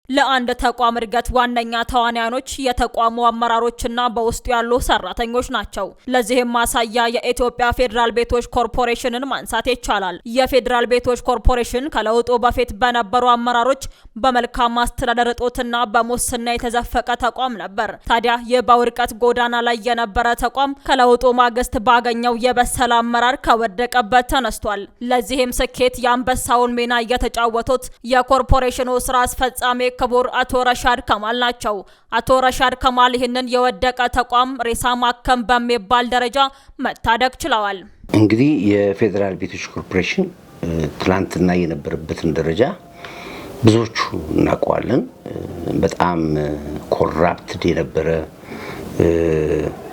ለአንድ ተቋም እድገት ዋነኛ ተዋናዮች የተቋሙ አመራሮችና በውስጡ ያሉ ሰራተኞች ናቸው። ለዚህም ማሳያ የኢትዮጵያ ፌዴራል ቤቶች ኮርፖሬሽንን ማንሳት ይቻላል። የፌዴራል ቤቶች ኮርፖሬሽን ከለውጡ በፊት በነበሩ አመራሮች በመልካም አስተዳደር እጦትና በሙስና የተዘፈቀ ተቋም ነበር። ታዲያ ይህ በውድቀት ጎዳና ላይ የነበረ ተቋም ከለውጡ ማግስት ባገኘው የበሰለ አመራር ከወደቀበት ተነስቷል። ለዚህም ስኬት የአንበሳውን ሚና እየተጫወቱት የኮርፖሬሽኑ ስራ አስፈጻሚ ክቡር አቶ ረሻድ ከማል ናቸው። አቶ ረሻድ ከማል ይህንን የወደቀ ተቋም ሬሳ ማከም በሚባል ደረጃ መታደግ ችለዋል። እንግዲህ የፌዴራል ቤቶች ኮርፖሬሽን ትላንትና የነበረበትን ደረጃ ብዙዎቹ እናውቀዋለን። በጣም ኮራፕትድ የነበረ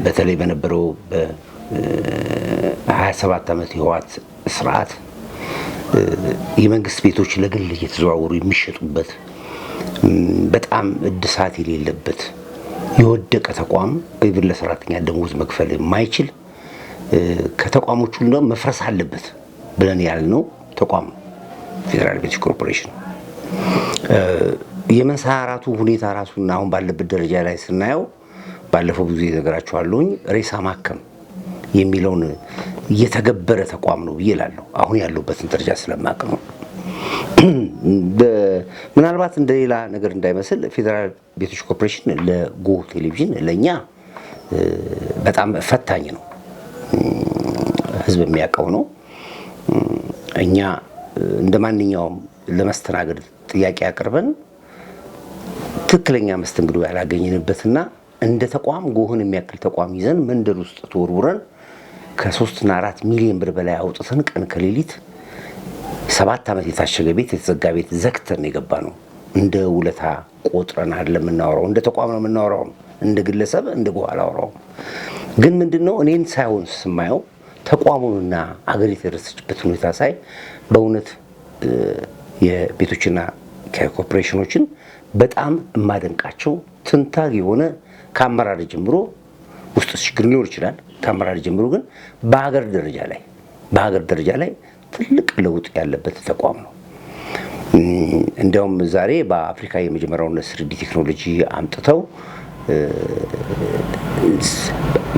በተለይ በነበረው በ27 ዓመት የህወሓት ስርዓት የመንግስት ቤቶች ለግል እየተዘዋወሩ የሚሸጡበት በጣም እድሳት የሌለበት የወደቀ ተቋም ግብር ለሰራተኛ ደሞዝ መክፈል የማይችል ከተቋሞቹ ሁሉ መፍረስ አለበት ብለን ያልነው ተቋም ፌዴራል ቤቶች ኮርፖሬሽን የመንሳራቱ ሁኔታ ራሱና አሁን ባለበት ደረጃ ላይ ስናየው ባለፈው ብዙ ነገራቸዋለሁኝ ሬሳ ማከም የሚለውን እየተገበረ ተቋም ነው ይላሉ። አሁን ያለበትን ደረጃ ስለማቅ ነው። ምናልባት እንደሌላ ነገር እንዳይመስል ፌዴራል ቤቶች ኮርፖሬሽን ለጎ ቴሌቪዥን ለኛ በጣም ፈታኝ ነው። ህዝብ የሚያውቀው ነው። እኛ እንደማንኛውም ለማስተናገድ ጥያቄ አቅርበን ትክክለኛ መስተንግዶ ያላገኘንበትና እንደ ተቋም ጎህን የሚያክል ተቋም ይዘን መንደር ውስጥ ተወርውረን ከ3 እና 4 ሚሊዮን ብር በላይ አውጥተን ቀን ከሌሊት 7 ዓመት የታሸገ ቤት የተዘጋ ቤት ዘግተን የገባ ነው። እንደ ውለታ ቆጥረን አይደለም የምናወራው፣ እንደ ተቋም ነው የምናወራው፣ እንደ ግለሰብ እንደ ጎህ አላወራው። ግን ምንድነው እኔን ሳይሆን ስማየው ተቋሙንና አገሪቱ የደረሰችበት ሁኔታ ሳይ በእውነት የቤቶችና ኮርፖሬሽኖችን በጣም የማደንቃቸው ትንታግ የሆነ ከአመራር ጀምሮ ውስጥ ችግር ሊኖር ይችላል። ከአመራር ጀምሮ ግን በሀገር ደረጃ ላይ ትልቅ ለውጥ ያለበት ተቋም ነው። እንደውም ዛሬ በአፍሪካ የመጀመሪያውን 3D ቴክኖሎጂ አምጥተው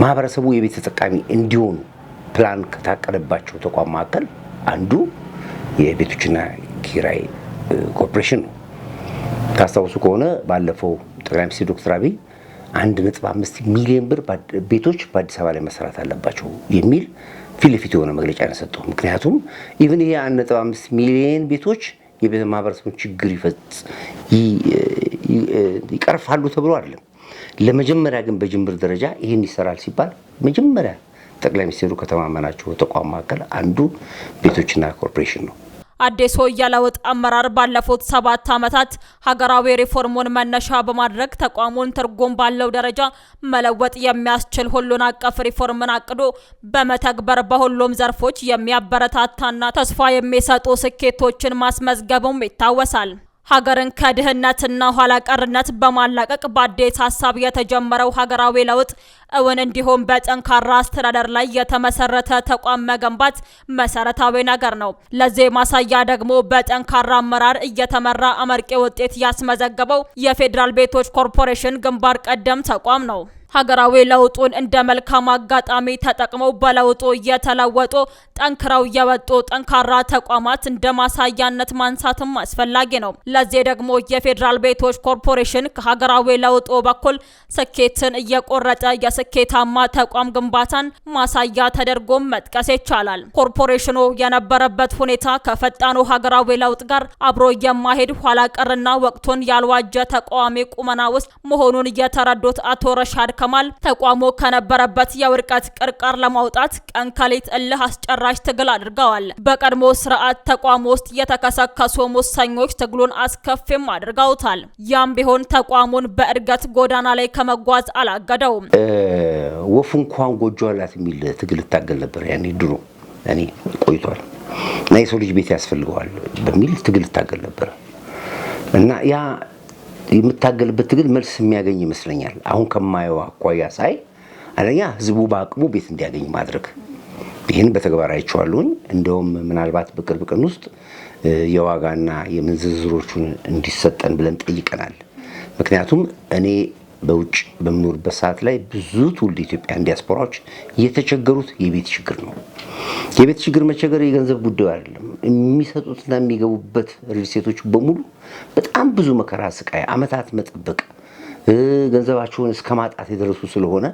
ማህበረሰቡ የቤት ተጠቃሚ እንዲሆኑ ፕላን ከታቀደባቸው ተቋም መካከል አንዱ የቤቶችና ኪራይ ኮርፖሬሽን ነው። ታስታውሱ ከሆነ ባለፈው ጠቅላይ ሚኒስትር ዶክተር አብይ 1.5 ሚሊዮን ብር ቤቶች በአዲስ አበባ ላይ መሰራት አለባቸው የሚል ፊት ለፊት የሆነ መግለጫ ያሰጠው። ምክንያቱም ኢቭን ይሄ 1.5 ሚሊዮን ቤቶች የቤት ማህበረሰቡ ችግር ይቀርፋሉ ተብሎ አይደለም። ለመጀመሪያ ግን በጅምር ደረጃ ይሄን ይሰራል ሲባል መጀመሪያ ጠቅላይ ሚኒስትሩ ከተማመናቸው ተቋም መካከል አንዱ ቤቶችና ኮርፖሬሽን ነው። አዲሱ የለውጥ አመራር ባለፉት 7 ዓመታት ሀገራዊ ሪፎርሙን መነሻ በማድረግ ተቋሙን ትርጉም ባለው ደረጃ መለወጥ የሚያስችል ሁሉን አቀፍ ሪፎርምን አቅዶ በመተግበር በሁሉም ዘርፎች የሚያበረታታና ተስፋ የሚሰጡ ስኬቶችን ማስመዝገቡም ይታወሳል። ሀገርን ከድህነትና ኋላ ቀርነት በማላቀቅ በአዲስ ሀሳብ የተጀመረው ሀገራዊ ለውጥ እውን እንዲሆን በጠንካራ አስተዳደር ላይ የተመሰረተ ተቋም መገንባት መሰረታዊ ነገር ነው። ለዚህ ማሳያ ደግሞ በጠንካራ አመራር እየተመራ አመርቂ ውጤት ያስመዘገበው የፌዴራል ቤቶች ኮርፖሬሽን ግንባር ቀደም ተቋም ነው። ሀገራዊ ለውጡን እንደ መልካም አጋጣሚ ተጠቅመው በለውጡ እየተለወጡ ጠንክረው የወጡ ጠንካራ ተቋማት እንደ ማሳያነት ማንሳትም አስፈላጊ ነው። ለዚህ ደግሞ የፌዴራል ቤቶች ኮርፖሬሽን ከሀገራዊ ለውጡ በኩል ስኬትን እየቆረጠ የስኬታማ ተቋም ግንባታን ማሳያ ተደርጎ መጥቀስ ይቻላል። ኮርፖሬሽኑ የነበረበት ሁኔታ ከፈጣኑ ሀገራዊ ለውጥ ጋር አብሮ የማሄድ ኋላ ቀርና ወቅቱን ያልዋጀ ተቃዋሚ ቁመና ውስጥ መሆኑን የተረዱት አቶ ረሻድ ከማል ተቋሙ ከነበረበት የውድቀት ቅርቃር ለማውጣት ቀን ከሌት እልህ አስጨራሽ ትግል አድርገዋል። በቀድሞ ስርዓት ተቋም ውስጥ የተከሰከሱ ሙሰኞች ትግሉን አስከፊም አድርገውታል። ያም ቢሆን ተቋሙን በእድገት ጎዳና ላይ ከመጓዝ አላገደውም። ወፉ እንኳን ጎጆ አላት የሚል ትግል ታገል ነበር። ያኔ ድሮ እኔ ቆይቷል እና የሰው ልጅ ቤት ያስፈልገዋል በሚል ትግል ታገል ነበር እና ያ የምታገልበት ትግል መልስ የሚያገኝ ይመስለኛል። አሁን ከማየው አኳያ ሳይ አንደኛ ህዝቡ በአቅሙ ቤት እንዲያገኝ ማድረግ ይህን በተግባር አይቼዋለሁኝ። እንደውም ምናልባት በቅርብ ቀን ውስጥ የዋጋና የምንዝርዝሮቹን እንዲሰጠን ብለን ጠይቀናል። ምክንያቱም እኔ በውጭ በምኖርበት ሰዓት ላይ ብዙ ትውልደ ኢትዮጵያን ዲያስፖራዎች የተቸገሩት የቤት ችግር ነው። የቤት ችግር መቸገር የገንዘብ ጉዳይ አይደለም። የሚሰጡትና የሚገቡበት ሪልስቴቶች በሙሉ በጣም ብዙ መከራ፣ ስቃይ፣ አመታት መጠበቅ ገንዘባቸውን እስከ ማጣት የደረሱ ስለሆነ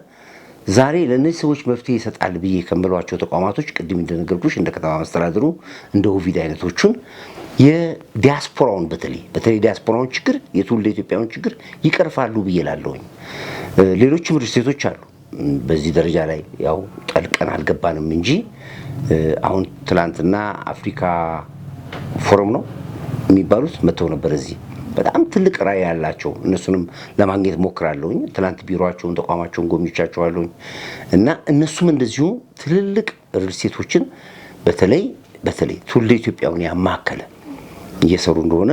ዛሬ ለእነዚህ ሰዎች መፍትሄ ይሰጣል ብዬ ከምሏቸው ተቋማቶች ቅድም እንደነገርኩሽ እንደ ከተማ መስተዳድሩ እንደ ኦቪድ አይነቶቹን የዲያስፖራውን በተለይ ዲያስፖራውን ችግር የትውልደ ኢትዮጵያውን ችግር ይቀርፋሉ ብዬ እላለሁኝ። ሌሎችም ሪልስቴቶች አሉ። በዚህ ደረጃ ላይ ያው ጠልቀን አልገባንም እንጂ አሁን ትላንትና አፍሪካ ፎረም ነው የሚባሉት መጥተው ነበር እዚህ። በጣም ትልቅ ራዕይ ያላቸው እነሱንም ለማግኘት ሞክራለሁኝ። ትላንት ቢሮአቸውን ተቋማቸውን ጎብኝቻቸዋለሁኝ እና እነሱም እንደዚሁ ትልልቅ ሪልስቴቶችን በተለይ ትውልደ ኢትዮጵያውን ያማከለ እየሰሩ እንደሆነ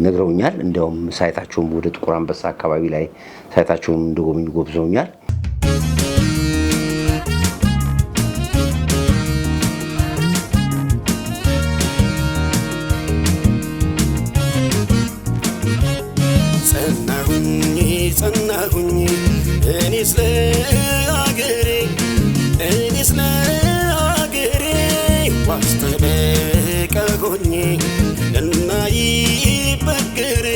ነግረውኛል። እንዲያውም ሳይታቸውን ወደ ጥቁር አንበሳ አካባቢ ላይ ሳይታቸውን እንደጎበኙ ጎብዘውኛል። ጸናሁኝ እኔስ ለአገሬ ዋስተበቀ ሆኜ እናይበገሬ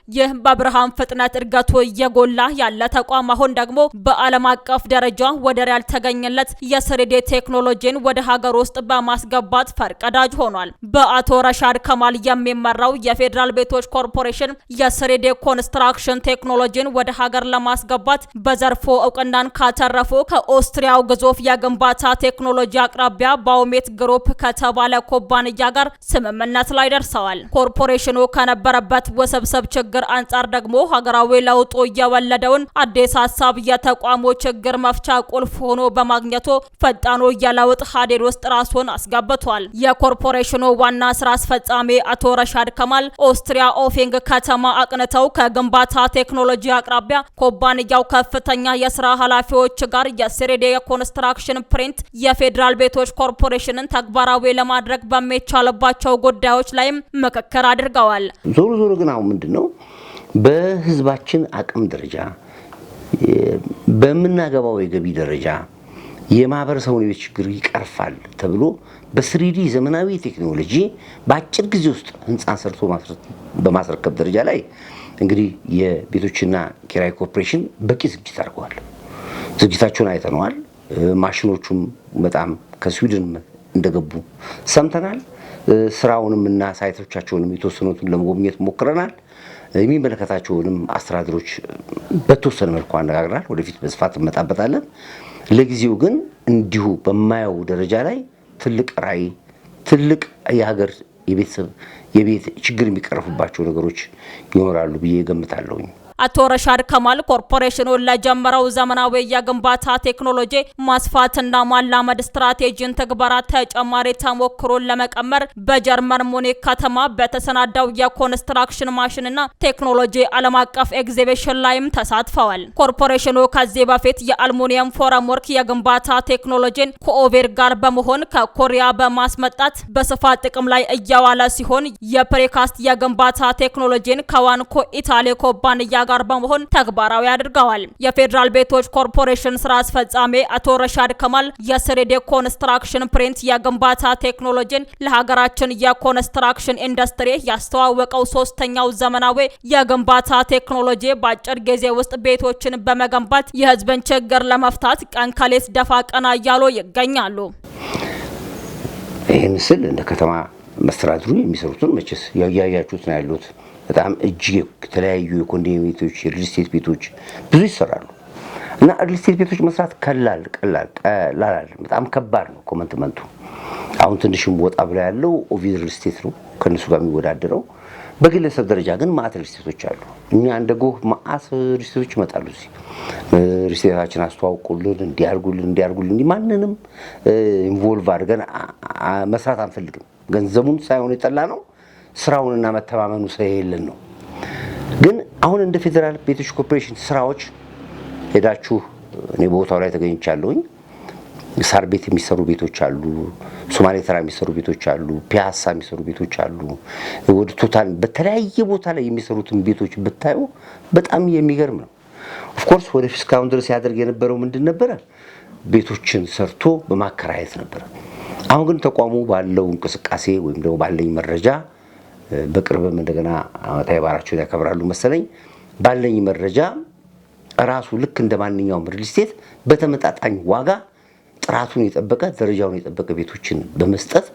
ይህ በብርሃን ፍጥነት እድገቱ እየጎላ ያለ ተቋም አሁን ደግሞ በዓለም አቀፍ ደረጃ ወደር ያልተገኘለት የስሪዲ ቴክኖሎጂን ወደ ሀገር ውስጥ በማስገባት ፈርቀዳጅ ሆኗል። በአቶ ረሻድ ከማል የሚመራው የፌዴራል ቤቶች ኮርፖሬሽን የስሪዲ ኮንስትራክሽን ቴክኖሎጂን ወደ ሀገር ለማስገባት በዘርፉ እውቅናን ካተረፉ ከኦስትሪያው ግዙፍ የግንባታ ቴክኖሎጂ አቅራቢያ ባውሜት ግሩፕ ከተባለ ኩባንያ ጋር ስምምነት ላይ ደርሰዋል። ኮርፖሬሽኑ ከነበረበት ውስብስብ ችግር አንጻር ደግሞ ሀገራዊ ለውጡ የወለደውን አዲስ ሀሳብ የተቋሙ ችግር መፍቻ ቁልፍ ሆኖ በማግኘቱ ፈጣኑ የለውጥ ሀዲድ ውስጥ ራሱን አስገብቷል። የኮርፖሬሽኑ ዋና ስራ አስፈጻሚ አቶ ረሻድ ከማል ኦስትሪያ ኦፊንግ ከተማ አቅንተው ከግንባታ ቴክኖሎጂ አቅራቢያ ኩባንያው ከፍተኛ የስራ ኃላፊዎች ጋር የስሪዲ የኮንስትራክሽን ፕሪንት የፌዴራል ቤቶች ኮርፖሬሽንን ተግባራዊ ለማድረግ በሚቻልባቸው ጉዳዮች ላይም ምክክር አድርገዋል። ዞሮ ግን አሁን ምንድነው በህዝባችን አቅም ደረጃ በመናገባው የገቢ ደረጃ የማህበረሰቡን የቤት ችግር ይቀርፋል ተብሎ በስሪዲ ዘመናዊ ቴክኖሎጂ በአጭር ጊዜ ውስጥ ህንጻን ሰርቶ በማስረከብ ደረጃ ላይ እንግዲህ የቤቶችና ኪራይ ኮርፖሬሽን በቂ ዝግጅት አድርገዋል። ዝግጅታቸውን አይተነዋል። ማሽኖቹም በጣም ከስዊድን እንደገቡ ሰምተናል። ስራውንም እና ሳይቶቻቸውንም የተወሰኑትን ለመጎብኘት ሞክረናል። የሚመለከታቸውንም አስተዳደሮች በተወሰነ መልኩ አነጋግረናል። ወደፊት በስፋት እንመጣበታለን። ለጊዜው ግን እንዲሁ በማየው ደረጃ ላይ ትልቅ ራዕይ፣ ትልቅ የሀገር የቤት ችግር የሚቀርፉባቸው ነገሮች ይኖራሉ ብዬ ገምታለሁኝ። አቶ ረሻድ ከማል ኮርፖሬሽኑን ለጀመረው ዘመናዊ የግንባታ ቴክኖሎጂ ማስፋትና ማላመድ ስትራቴጂን ተግባራ ተጨማሪ ተሞክሮን ለመቀመር በጀርመን ሙኒክ ከተማ በተሰናዳው የኮንስትራክሽን ማሽንና ቴክኖሎጂ ዓለም አቀፍ ኤግዚቢሽን ላይም ተሳትፈዋል። ኮርፖሬሽኑ ከዚህ በፊት የአልሙኒየም ፎረምወርክ የግንባታ ቴክኖሎጂን ከኦቬር ጋር በመሆን ከኮሪያ በማስመጣት በስፋት ጥቅም ላይ እያዋለ ሲሆን የፕሬካስት የግንባታ ቴክኖሎጂን ከዋንኮ ኢታሊ ኩባንያ ጋር በመሆን ተግባራዊ አድርገዋል። የፌዴራል ቤቶች ኮርፖሬሽን ስራ አስፈጻሚ አቶ ረሻድ ከማል የስሪዲ ኮንስትራክሽን ፕሪንት የግንባታ ቴክኖሎጂን ለሀገራችን የኮንስትራክሽን ኢንዱስትሪ ያስተዋወቀው ሶስተኛው ዘመናዊ የግንባታ ቴክኖሎጂ በአጭር ጊዜ ውስጥ ቤቶችን በመገንባት የህዝብን ችግር ለመፍታት ቀን ከሌት ደፋ ቀና እያሉ ይገኛሉ። ይህ ምስል እንደ ከተማ መስተዳድሩ የሚሰሩትን መቼስ ያያችሁት ነው ያሉት። በጣም እጅግ የተለያዩ የኮንዶሚኒየም ቤቶች፣ የሪል ስቴት ቤቶች ብዙ ይሰራሉ እና ሪል ስቴት ቤቶች መስራት ቀላል በጣም ከባድ ነው ኮመንትመንቱ። አሁን ትንሽም ወጣ ብላ ያለው ኦቪድ ሪል ስቴት ነው ከነሱ ጋር የሚወዳደረው። በግለሰብ ደረጃ ግን ማአት ሪል ስቴቶች አሉ። እኛ እንደ ጎህ ማአት ሪል ስቴቶች ይመጣሉ። እዚህ ሪል ስቴታችን አስተዋውቁልን፣ እንዲያርጉልን ማንንም ኢንቮልቭ አድርገን መስራት አንፈልግም። ገንዘቡን ሳይሆን የጠላ ነው ስራውንና መተማመኑ ስለሌለን ነው። ግን አሁን እንደ ፌዴራል ቤቶች ኮርፖሬሽን ስራዎች ሄዳችሁ እኔ ቦታው ላይ ተገኝቻለሁኝ። ሳር ቤት የሚሰሩ ቤቶች አሉ፣ ሶማሌ ተራ የሚሰሩ ቤቶች አሉ፣ ፒያሳ የሚሰሩ ቤቶች አሉ። ወደ ቶታል በተለያየ ቦታ ላይ የሚሰሩትን ቤቶች ብታዩ በጣም የሚገርም ነው። ኦፍ ኮርስ ወደ እስካሁን ድረስ ያደርግ የነበረው ምንድን ነበረ? ቤቶችን ሰርቶ በማከራየት ነበር። አሁን ግን ተቋሙ ባለው እንቅስቃሴ ወይም ደግሞ ባለኝ መረጃ በቅርብም እንደገና ዓመታዊ በዓላቸውን ያከብራሉ መሰለኝ። ባለኝ መረጃ ራሱ ልክ እንደ ማንኛውም ሪል ስቴት በተመጣጣኝ ዋጋ ጥራቱን የጠበቀ ደረጃውን የጠበቀ ቤቶችን በመስጠት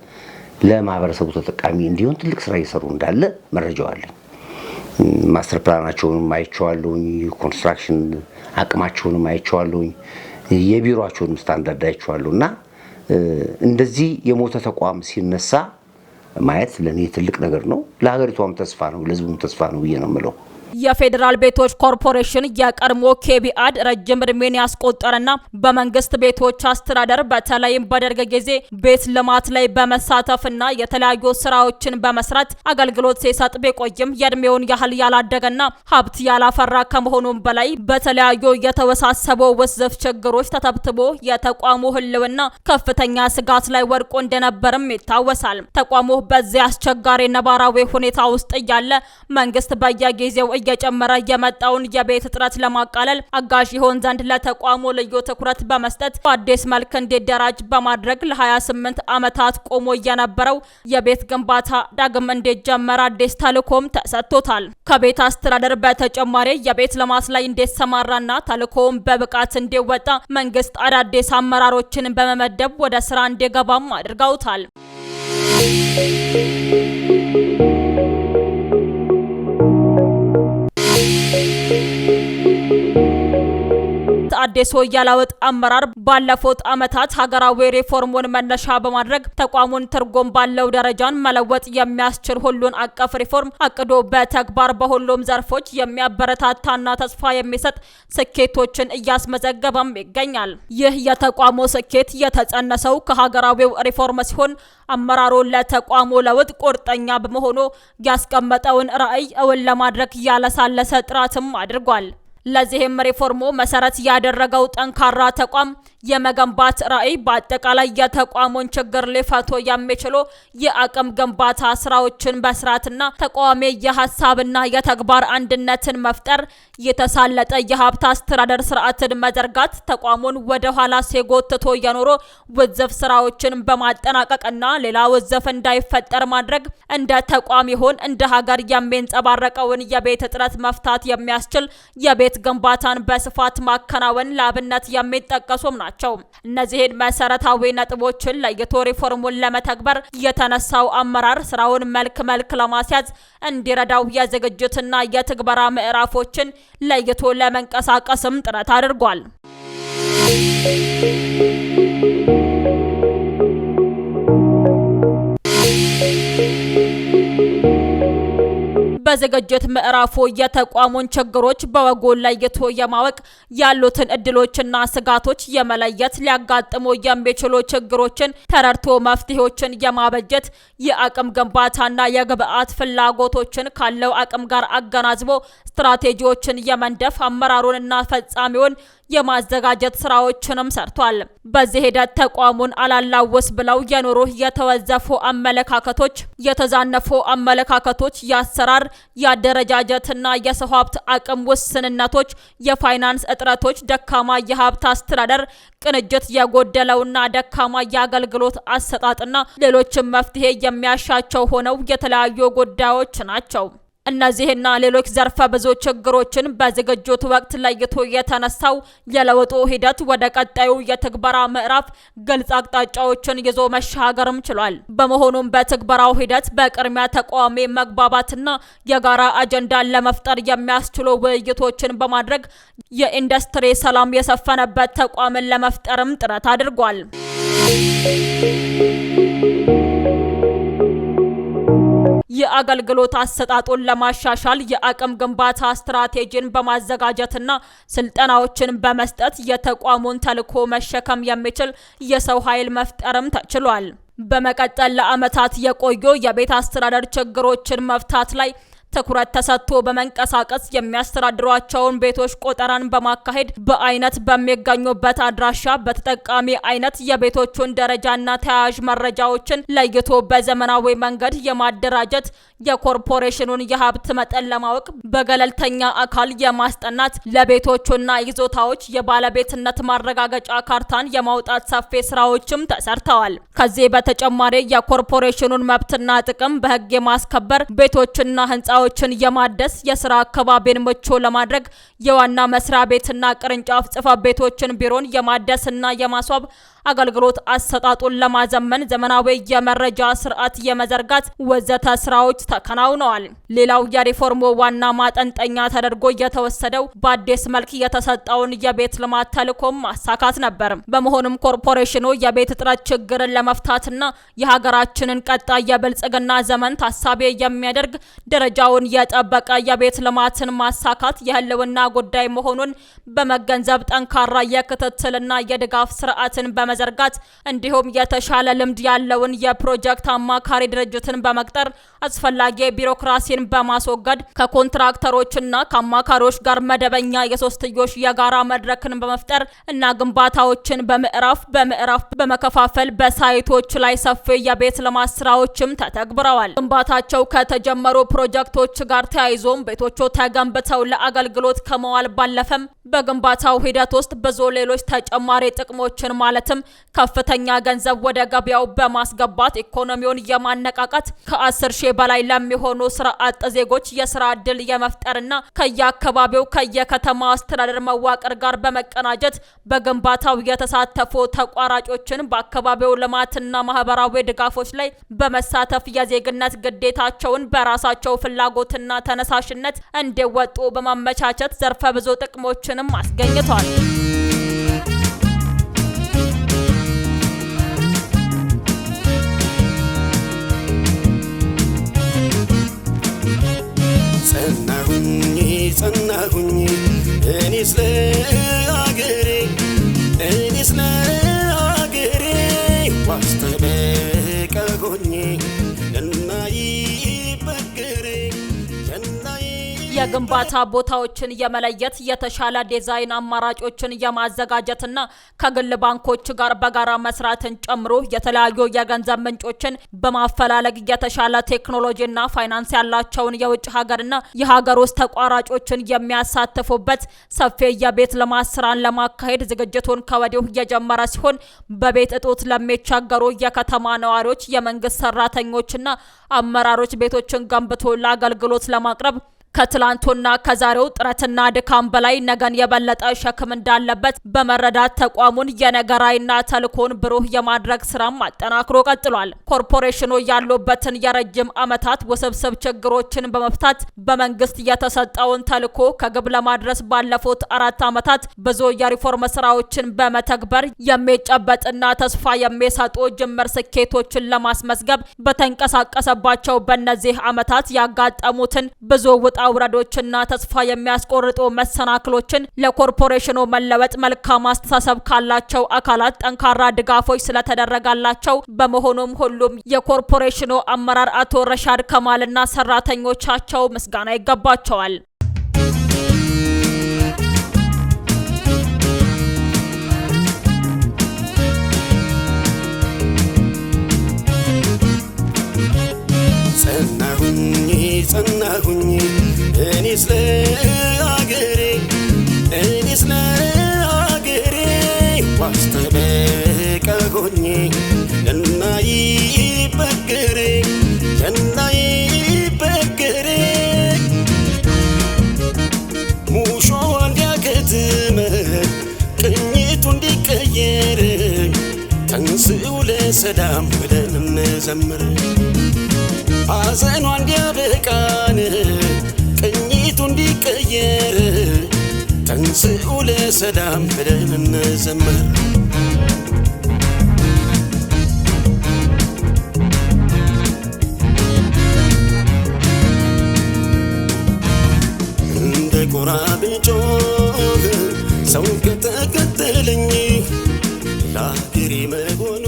ለማህበረሰቡ ተጠቃሚ እንዲሆን ትልቅ ስራ እየሰሩ እንዳለ መረጃው አለኝ። ማስተር ፕላናቸውንም አይቼዋለሁኝ፣ ኮንስትራክሽን አቅማቸውንም አይቼዋለሁኝ፣ የቢሮአቸውንም ስታንዳርድ አይቼዋለሁ እና እንደዚህ የሞተ ተቋም ሲነሳ ማየት ለኔ ትልቅ ነገር ነው። ለሀገሪቷም ተስፋ ነው፣ ለህዝቡም ተስፋ ነው ብዬ ነው የምለው። የፌዴራል ቤቶች ኮርፖሬሽን የቀድሞ ኬቢአድ ረጅም እድሜን ያስቆጠረና በመንግስት ቤቶች አስተዳደር በተለይም በደርግ ጊዜ ቤት ልማት ላይ በመሳተፍና የተለያዩ ስራዎችን በመስራት አገልግሎት ሲሰጥ ቢቆይም የእድሜውን ያህል ያላደገና ሀብት ያላፈራ ከመሆኑም በላይ በተለያዩ የተወሳሰቡ ውስብስብ ችግሮች ተተብትቦ የተቋሙ ህልውና ከፍተኛ ስጋት ላይ ወድቆ እንደነበርም ይታወሳል። ተቋሙ በዚህ አስቸጋሪ ነባራዊ ሁኔታ ውስጥ እያለ መንግስት በየጊዜው እየጨመረ የመጣውን የቤት እጥረት ለማቃለል አጋዥ ይሆን ዘንድ ለተቋሙ ልዩ ትኩረት በመስጠት በአዲስ መልክ እንዲደራጅ በማድረግ ለ28 ዓመታት ቆሞ የነበረው የቤት ግንባታ ዳግም እንዲጀመር አዲስ ተልዕኮም ተሰጥቶታል። ከቤት አስተዳደር በተጨማሪ የቤት ልማት ላይ እንዲሰማራና ተልዕኮውን በብቃት እንዲወጣ መንግስት አዳዲስ አመራሮችን በመመደብ ወደ ስራ እንዲገባም አድርገውታል። አዲሱ የለውጥ አመራር ባለፉት ዓመታት ሀገራዊ ሪፎርሙን መነሻ በማድረግ ተቋሙን ትርጉም ባለው ደረጃን መለወጥ የሚያስችል ሁሉን አቀፍ ሪፎርም አቅዶ በተግባር በሁሉም ዘርፎች የሚያበረታታና ተስፋ የሚሰጥ ስኬቶችን እያስመዘገበም ይገኛል። ይህ የተቋሙ ስኬት የተጸነሰው ከሀገራዊው ሪፎርም ሲሆን አመራሩ ለተቋሙ ለውጥ ቁርጠኛ በመሆኑ ያስቀመጠውን ራዕይ እውን ለማድረግ ያለሳለሰ ጥረትም አድርጓል። ለዚህም ሪፎርሙ መሰረት ያደረገው ጠንካራ ተቋም የመገንባት ራዕይ በአጠቃላይ የተቋሙን ችግር ሊፈቱ የሚችሉ የአቅም ግንባታ ስራዎችን በስርዓትና ተቋሚ የሀሳብና የተግባር አንድነትን መፍጠር፣ የተሳለጠ የሀብት አስተዳደር ስርዓትን መዘርጋት፣ ተቋሙን ወደ ኋላ ሲጎትቶ የኖሩ ውዝፍ ስራዎችን በማጠናቀቅና ሌላ ውዝፍ እንዳይፈጠር ማድረግ፣ እንደ ተቋም ይሁን እንደ ሀገር የሚንጸባረቀውን የቤት እጥረት መፍታት የሚያስችል የቤት ግንባታን በስፋት ማከናወን ለአብነት የሚጠቀሱም ናቸው። እነዚህን መሰረታዊ ነጥቦችን ለይቶ ሪፎርሙን ለመተግበር የተነሳው አመራር ስራውን መልክ ለማስያዝ እንዲረዳው የዝግጅትና የትግበራ ምዕራፎችን ለይቶ ለመንቀሳቀስም ጥረት አድርጓል። በዝግጅት ምዕራፉ የተቋሙን ችግሮች በወጉ ለይቶ የማወቅ ያሉትን እድሎችና ስጋቶች የመለየት ሊያጋጥሙ የሚችሉ ችግሮችን ተረድቶ መፍትሄዎችን የማበጀት የአቅም ግንባታና የግብአት ፍላጎቶችን ካለው አቅም ጋር አገናዝቦ ስትራቴጂዎችን የመንደፍ አመራሩንና ፈጻሚውን የማዘጋጀት ስራዎችንም ሰርቷል። በዚህ ሂደት ተቋሙን አላላውስ ብለው የኖሩ የተወዘፉ አመለካከቶች፣ የተዛነፉ አመለካከቶች፣ የአሰራር የአደረጃጀትና የሰው ሀብት አቅም ውስንነቶች፣ የፋይናንስ እጥረቶች፣ ደካማ የሀብት አስተዳደር ቅንጅት የጎደለውና ደካማ የአገልግሎት አሰጣጥና ሌሎችም መፍትሄ የሚያሻቸው ሆነው የተለያዩ ጉዳዮች ናቸው። እነዚህና ሌሎች ዘርፈ ብዙ ችግሮችን በዝግጅቱ ወቅት ለይቶ የተነሳው የለውጡ ሂደት ወደ ቀጣዩ የትግበራ ምዕራፍ ግልጽ አቅጣጫዎችን ይዞ መሻገርም ችሏል። በመሆኑም በትግበራው ሂደት በቅድሚያ ተቋሚ መግባባትና የጋራ አጀንዳን ለመፍጠር የሚያስችሉ ውይይቶችን በማድረግ የኢንዱስትሪ ሰላም የሰፈነበት ተቋምን ለመፍጠርም ጥረት አድርጓል። የአገልግሎት አሰጣጡን ለማሻሻል የአቅም ግንባታ ስትራቴጂን በማዘጋጀትና ስልጠናዎችን በመስጠት የተቋሙን ተልዕኮ መሸከም የሚችል የሰው ኃይል መፍጠርም ተችሏል። በመቀጠል ለዓመታት የቆዩ የቤት አስተዳደር ችግሮችን መፍታት ላይ ትኩረት ተሰጥቶ በመንቀሳቀስ የሚያስተዳድሯቸውን ቤቶች ቆጠራን በማካሄድ በአይነት በሚገኙበት አድራሻ በተጠቃሚ አይነት የቤቶቹን ደረጃና ተያያዥ መረጃዎችን ለይቶ በዘመናዊ መንገድ የማደራጀት የኮርፖሬሽኑን የሀብት መጠን ለማወቅ በገለልተኛ አካል የማስጠናት ለቤቶቹና ይዞታዎች የባለቤትነት ማረጋገጫ ካርታን የማውጣት ሰፊ ስራዎችም ተሰርተዋል። ከዚህ በተጨማሪ የኮርፖሬሽኑን መብትና ጥቅም በህግ የማስከበር ቤቶችና ህንፃዎችን የማደስ የስራ አካባቢን ምቹ ለማድረግ የዋና መስሪያ ቤትና ቅርንጫፍ ጽሕፈት ቤቶችን ቢሮን የማደስና የማስዋብ አገልግሎት አሰጣጡን ለማዘመን ዘመናዊ የመረጃ ስርዓት የመዘርጋት ወዘተ ስራዎች ተከናውነዋል። ሌላው የሪፎርሙ ዋና ማጠንጠኛ ተደርጎ የተወሰደው በአዲስ መልክ የተሰጠውን የቤት ልማት ተልዕኮም ማሳካት ነበር። በመሆኑም ኮርፖሬሽኑ የቤት እጥረት ችግርን ለመፍታትና የሀገራችንን ቀጣይ የብልጽግና ዘመን ታሳቢ የሚያደርግ ደረጃውን የጠበቀ የቤት ልማትን ማሳካት የህልውና ጉዳይ መሆኑን በመገንዘብ ጠንካራ የክትትልና የድጋፍ ስርዓትን በመዘርጋት እንዲሁም የተሻለ ልምድ ያለውን የፕሮጀክት አማካሪ ድርጅትን በመቅጠር አስፈላጊ ቢሮክራሲን በማስወገድ ከኮንትራክተሮችና ከአማካሪዎች ጋር መደበኛ የሶስትዮሽ የጋራ መድረክን በመፍጠር እና ግንባታዎችን በምዕራፍ በመከፋፈል በሳይቶች ላይ ሰፊ የቤት ልማት ስራዎችም ተተግብረዋል። ግንባታቸው ከተጀመሩ ፕሮጀክቶች ጋር ተያይዞም ቤቶቹ ተገንብተው ለአገልግሎት ከመዋል ባለፈም በግንባታው ሂደት ውስጥ ብዙ ሌሎች ተጨማሪ ጥቅሞችን ማለትም ከፍተኛ ገንዘብ ወደ ገበያው በማስገባት ኢኮኖሚውን የማነቃቃት ከ10 ሺህ በላይ ለሚሆኑ ስራ አጥ ዜጎች የስራ ዕድል የመፍጠርና ከየአካባቢው ከየከተማ አስተዳደር መዋቅር ጋር በመቀናጀት በግንባታው የተሳተፉ ተቋራጮችን በአካባቢው ልማትና ማህበራዊ ድጋፎች ላይ በመሳተፍ የዜግነት ግዴታቸውን በራሳቸው ፍላጎትና ተነሳሽነት እንዲወጡ በማመቻቸት ዘርፈ ብዙ ጥቅሞችንም አስገኝቷል። ጸናሁኝ እኔስ ለአገሬ ዋስተበቀ ሆኜ እናይበገሬ የግንባታ ቦታዎችን የመለየት የተሻለ ዲዛይን አማራጮችን የማዘጋጀትና ከግል ባንኮች ጋር በጋራ መስራትን ጨምሮ የተለያዩ የገንዘብ ምንጮችን በማፈላለግ የተሻለ ቴክኖሎጂና ፋይናንስ ያላቸውን የውጭ ሀገርና የሀገር ውስጥ ተቋራጮችን የሚያሳትፉበት ሰፊ የቤት ልማት ስራን ለማካሄድ ዝግጅቱን ከወዲሁ የጀመረ ሲሆን በቤት እጦት ለሚቸገሩ የከተማ ነዋሪዎች፣ የመንግስት ሰራተኞችና አመራሮች ቤቶችን ገንብቶ ለአገልግሎት ለማቅረብ ከትላንቱና ከዛሬው ጥረትና ድካም በላይ ነገን የበለጠ ሸክም እንዳለበት በመረዳት ተቋሙን የነገራይና ተልኮን ብሩህ የማድረግ ስራም አጠናክሮ ቀጥሏል። ኮርፖሬሽኑ ያሉበትን የረጅም ዓመታት ውስብስብ ችግሮችን በመፍታት በመንግስት የተሰጠውን ተልኮ ከግብ ለማድረስ ባለፉት 4 ዓመታት ብዙ የሪፎርም ስራዎችን በመተግበር የሚጨበጥና ተስፋ የሚሰጡ ጅምር ስኬቶችን ለማስመዝገብ በተንቀሳቀሰባቸው በእነዚህ ዓመታት ያጋጠሙትን ብዙ ውጣውረዶችና ተስፋ የሚያስቆርጡ መሰናክሎችን ለኮርፖሬሽኑ መለወጥ መልካም አስተሳሰብ ካላቸው አካላት ጠንካራ ድጋፎች ስለተደረጋላቸው በመሆኑም ሁሉም የኮርፖሬሽኑ አመራር አቶ ረሻድ ከማልና ሰራተኞቻቸው ምስጋና ይገባቸዋል። ጸናሁኝ እኔስ ለአገሬ ዋስተበቀ ሆኜ እናይበገሬ ሙሾ እንዲያከትም ቅኝቱ እንዲቀየር ተንሥኡ ለሰላም ብለን እንዘምር ሐዘኗ እንዲያበቃን ቅኝቱ እንዲቀየር ተንሥኡ ለሰላም ብለን እንዘምር እንደ ጎራ ብጮህ ሰው ከተከተለኝ ለአገሬ መሆን